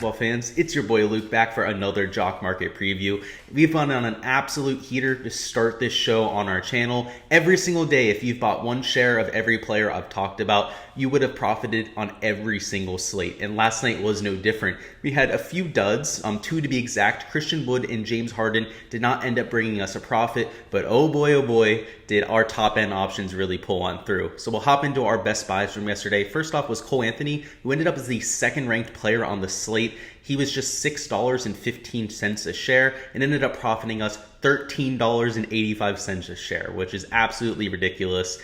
basketball fans? It's your boy Luke back for another Jock Market preview. We've gone on an absolute heater to start this show on our channel. Every single day, if you've bought one share of every player I've talked about, you would have profited on every single slate. And last night was no different. We had a few duds, two to be exact. Christian Wood and James Harden did not end up bringing us a profit, but oh boy, did our top end options really pull on through. So we'll hop into our best buys from yesterday. First off was Cole Anthony, who ended up as the second ranked player on the slate. He was just $6.15 a share and ended up profiting us $13.85 a share, which is absolutely ridiculous.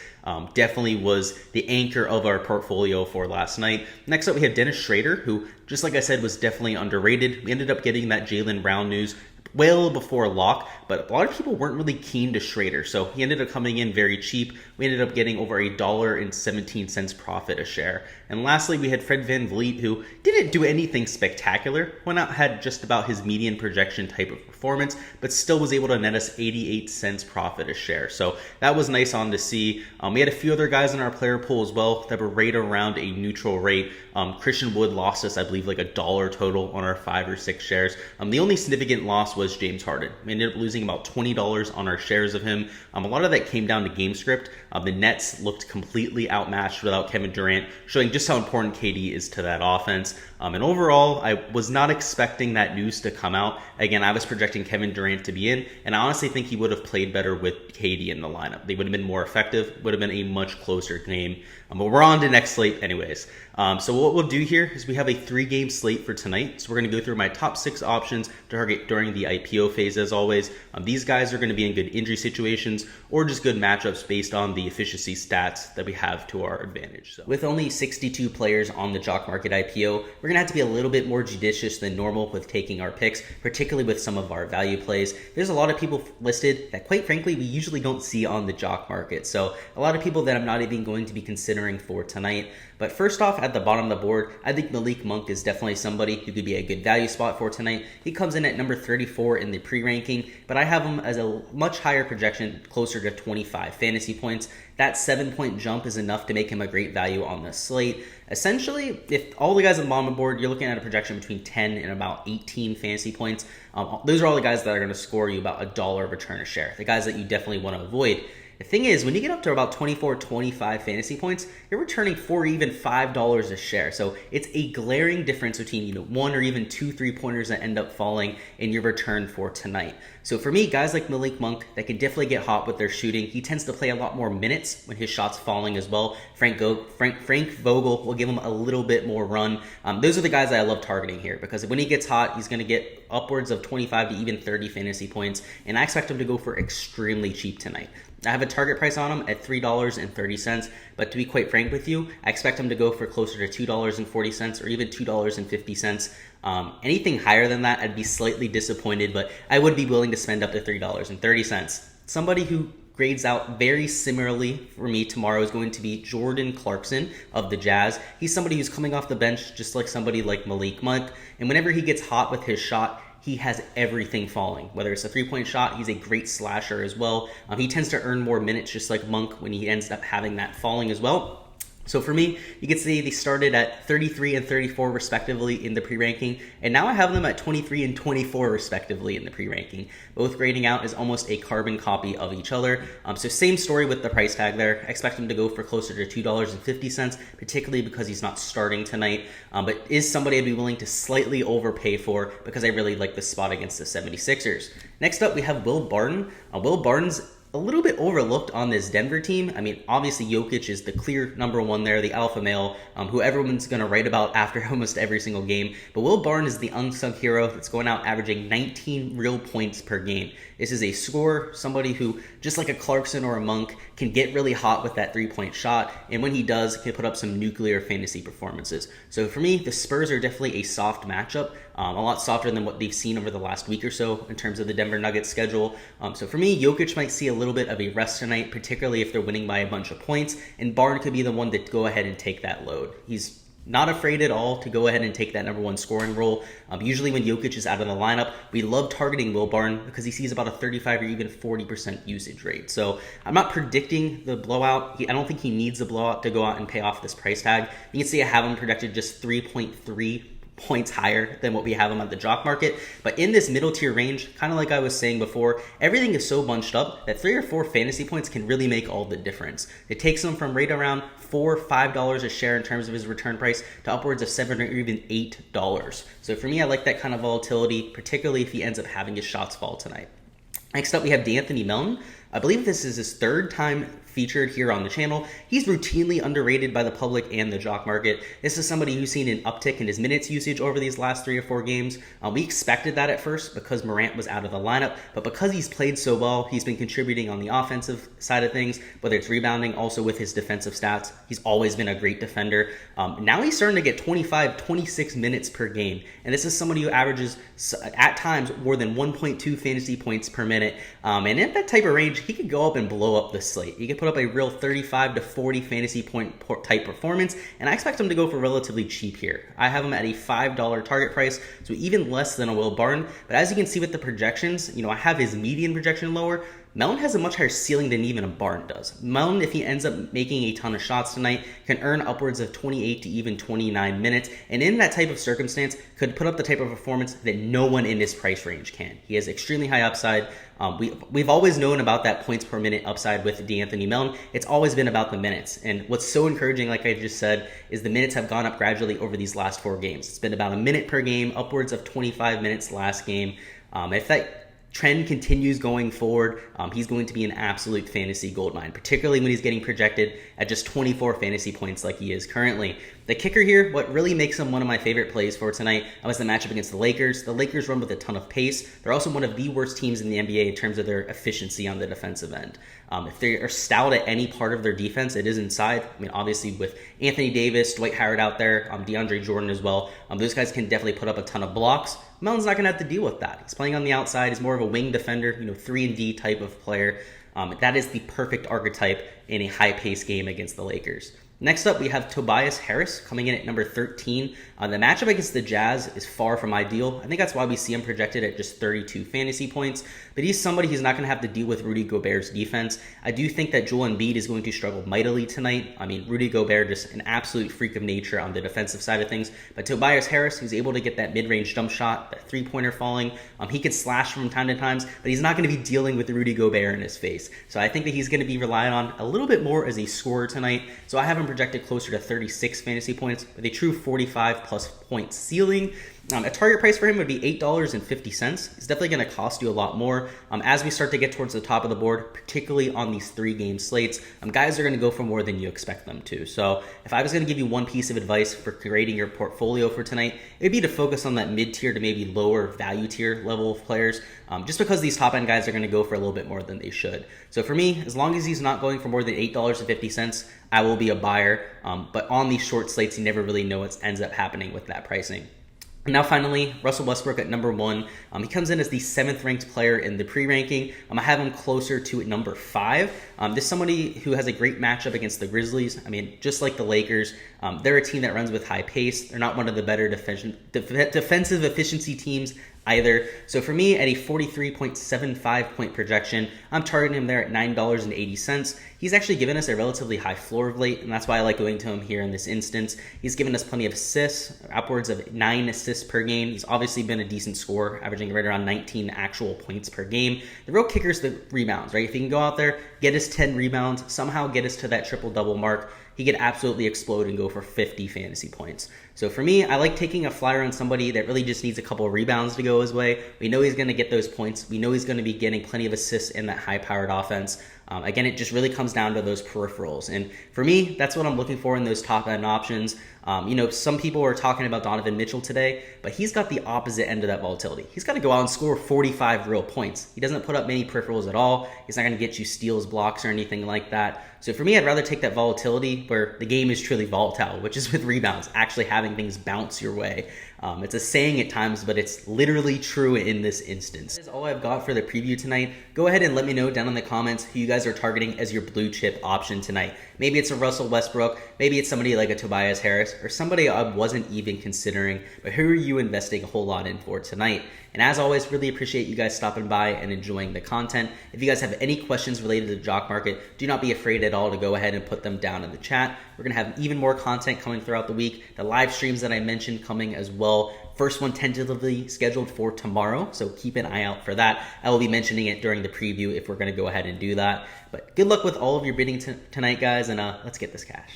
Definitely was the anchor of our portfolio for last night. Next up, we have Dennis Schrader, who, just like I said, was definitely underrated. We ended up getting that Jaylen Brown news well before lock, but a lot of people weren't really keen to Schrader, so he ended up coming in very cheap. We ended up getting over $1.17 profit a share. And lastly, we had Fred VanVleet, who didn't do anything spectacular. Went out, had just about his median projection type of performance, but still was able to net us 88 cents profit a share. So that was nice on to see. We had a few other guys in our player pool as well that were right around a neutral rate. Christian Wood lost us, I believe, like $1 total on our 5 or 6 shares. The only significant loss was James Harden. We ended up losing about $20 on our shares of him. A lot of that came down to game script. The Nets looked completely outmatched without Kevin Durant, showing just how important KD is to that offense. And overall, I was not expecting that news to come out. Again, I was projecting Kevin Durant to be in, and I honestly think he would have played better with KD in the lineup. They would have been more effective, would have been a much closer game. But we're on to next slate anyways. So what we'll do here is we have a 3-game slate for tonight. So we're going to go through my top 6 options to target during the IPO phase as always. These guys are going to be in good injury situations or just good matchups based on the efficiency stats that we have to our advantage. So with only 62 players on the Jock Market IPO, we're going to have to be a little bit more judicious than normal with taking our picks, particularly with some of our value plays. There's a lot of people listed that, quite frankly, we usually don't see on the Jock Market. So a lot of people that I'm not even going to be considering for tonight. But first off, at the bottom of the board, I think Malik Monk is definitely somebody who could be a good value spot for tonight. He comes in at number 34 in the pre-ranking, but I have him as a much higher projection, closer to 25 fantasy points. That 7-point jump is enough to make him a great value on the slate. Essentially, if all the guys on the bottom of the board, you're looking at a projection between 10 and about 18 fantasy points. Those are all the guys that are going to score you about $1 return a share, the guys that you definitely want to avoid. The thing is, when you get up to about 24, 25 fantasy points, you're returning $4 or even $5 a share. So it's a glaring difference between 1 or even 2 3-pointers that end up falling in your return for tonight. So for me, guys like Malik Monk that can definitely get hot with their shooting. He tends to play a lot more minutes when his shot's falling as well. Frank Vogel will give him a little bit more run. Those are the guys that I love targeting here because when he gets hot, he's going to get upwards of 25 to even 30 fantasy points, and I expect him to go for extremely cheap tonight. I have a target price on him at $3.30, but to be quite frank with you, I expect him to go for closer to $2.40 or even $2.50. Anything higher than that, I'd be slightly disappointed, but I would be willing to spend up to $3.30. Somebody who grades out very similarly for me tomorrow is going to be Jordan Clarkson of the Jazz. He's somebody who's coming off the bench just like somebody like Malik Monk, and whenever he gets hot with his shot, he has everything falling. Whether it's a 3-point shot, he's a great slasher as well. He tends to earn more minutes just like Monk when he ends up having that falling as well. So for me, you can see they started at 33 and 34 respectively in the pre-ranking, and now I have them at 23 and 24 respectively in the pre-ranking. Both grading out is almost a carbon copy of each other. So same story with the price tag there. I expect him to go for closer to $2.50, particularly because he's not starting tonight, but is somebody I'd be willing to slightly overpay for because I really like the spot against the 76ers. Next up, we have Will Barton. Will Barton's a little bit overlooked on this Denver team. I mean, obviously Jokic is the clear number one there, the alpha male, who everyone's going to write about after almost every single game. But Will Barton is the unsung hero that's going out averaging 19 real points per game. This is a scorer, somebody who, just like a Clarkson or a Monk, can get really hot with that 3-point shot, and when he does, can put up some nuclear fantasy performances. So for me, the Spurs are definitely a soft matchup, a lot softer than what they've seen over the last week or so in terms of the Denver Nuggets schedule. So for me, Jokic might see a little bit of a rest tonight, particularly if they're winning by a bunch of points, and Barton could be the one to go ahead and take that load. He's not afraid at all to go ahead and take that number one scoring role. Usually when Jokic is out of the lineup, we love targeting Will Barton because he sees about a 35 or even 40% usage rate. So I'm not predicting the blowout. I don't think he needs a blowout to go out and pay off this price tag. You can see I have him projected just 3.3 points higher than what we have him at the jock market. But in this middle tier range, kind of like I was saying before, everything is so bunched up that 3 or 4 fantasy points can really make all the difference. It takes him from right around $4 or $5 a share in terms of his return price to upwards of $7 or even $8. So for me, I like that kind of volatility, particularly if he ends up having his shots fall tonight. Next up, we have D'Anthony Melton. I believe this is his 3rd time featured here on the channel. He's routinely underrated by the public and the jock market. This is somebody who's seen an uptick in his minutes usage over these last 3 or 4 games. We expected that at first because Morant was out of the lineup, but because he's played so well, he's been contributing on the offensive side of things, whether it's rebounding, also with his defensive stats. He's always been a great defender. Now he's starting to get 25, 26 minutes per game, and this is somebody who averages, at times, more than 1.2 fantasy points per minute, and in that type of range, he could go up and blow up the slate. He could put up a real 35 to 40 fantasy point type performance, and I expect him to go for relatively cheap here. I have him at a $5 target price, so even less than a Will Barton, but as you can see with the projections, I have his median projection lower. Melton has a much higher ceiling than even a Barton does. Melton, if he ends up making a ton of shots tonight, can earn upwards of 28 to even 29 minutes, and in that type of circumstance, could put up the type of performance that no one in this price range can. He has extremely high upside. We've always known about that points per minute upside with D'Anthony Melton. It's always been about the minutes, and what's so encouraging, like I just said, is the minutes have gone up gradually over these last 4 games. It's been about a minute per game, upwards of 25 minutes last game. If that trend continues going forward, he's going to be an absolute fantasy goldmine, particularly when he's getting projected at just 24 fantasy points like he is currently. The kicker here, what really makes him one of my favorite plays for tonight, was the matchup against the Lakers. The Lakers run with a ton of pace. They're also one of the worst teams in the NBA in terms of their efficiency on the defensive end. If they are stout at any part of their defense, it is inside. Obviously with Anthony Davis, Dwight Howard out there, DeAndre Jordan as well, those guys can definitely put up a ton of blocks. Melton's not going to have to deal with that. He's playing on the outside. He's more of a wing defender, 3-and-D type of player. That is the perfect archetype in a high-paced game against the Lakers. Next up, we have Tobias Harris coming in at number 13. The matchup against the Jazz is far from ideal. I think that's why we see him projected at just 32 fantasy points. But he's somebody who's not going to have to deal with Rudy Gobert's defense. I do think that Joel Embiid is going to struggle mightily tonight. Rudy Gobert, just an absolute freak of nature on the defensive side of things. But Tobias Harris, who's able to get that mid-range jump shot, that three-pointer falling. He could slash from time to time, but he's not going to be dealing with Rudy Gobert in his face. So I think that he's going to be relied on a little bit more as a scorer tonight. So I have him projected closer to 36 fantasy points with a true 45 plus point ceiling. A target price for him would be $8.50. It's definitely going to cost you a lot more as we start to get towards the top of the board, particularly on these 3-game slates. Guys are going to go for more than you expect them to. So if I was going to give you one piece of advice for creating your portfolio for tonight, it would be to focus on that mid-tier to maybe lower value tier level of players, just because these top-end guys are going to go for a little bit more than they should. So for me, as long as he's not going for more than $8.50, I will be a buyer. But on these short slates, you never really know what ends up happening with that pricing. And now finally, Russell Westbrook at number 1. He comes in as the 7th ranked player in the pre-ranking. I have him closer to number 5. This is somebody who has a great matchup against the Grizzlies. Just like the Lakers, they're a team that runs with high pace. They're not one of the better defensive efficiency teams either. So for me, at a 43.75 point projection, I'm targeting him there at $9.80. He's actually given us a relatively high floor of late, and that's why I like going to him here in this instance. He's given us plenty of assists, upwards of 9 assists per game. He's obviously been a decent scorer, averaging right around 19 actual points per game. The real kicker is the rebounds, right? If he can go out there, get us 10 rebounds, somehow get us to that triple-double mark, he could absolutely explode and go for 50 fantasy points. So for me, I like taking a flyer on somebody that really just needs a couple of rebounds to go his way. We know he's going to get those points. We know he's going to be getting plenty of assists in that high-powered offense. Again, it just really comes down to those peripherals. And for me, that's what I'm looking for in those top-end options. Some people are talking about Donovan Mitchell today, but he's got the opposite end of that volatility. He's got to go out and score 45 real points. He doesn't put up many peripherals at all. He's not going to get you steals, blocks, or anything like that. So for me, I'd rather take that volatility where the game is truly volatile, which is with rebounds, actually having things bounce your way. It's a saying at times, but it's literally true in this instance. That's all I've got for the preview tonight. Go ahead and let me know down in the comments who you guys are targeting as your blue chip option tonight. Maybe it's a Russell Westbrook. Maybe it's somebody like a Tobias Harris. Harris, or somebody I wasn't even considering, but who are you investing a whole lot in for tonight? And as always, really appreciate you guys stopping by and enjoying the content. If you guys have any questions related to the jock market, do not be afraid at all to go ahead and put them down in the chat. We're going to have even more content coming throughout the week. The live streams that I mentioned coming as well. First one tentatively scheduled for tomorrow, so keep an eye out for that. I will be mentioning it during the preview if we're going to go ahead and do that. But good luck with all of your bidding tonight, guys, and let's get this cash.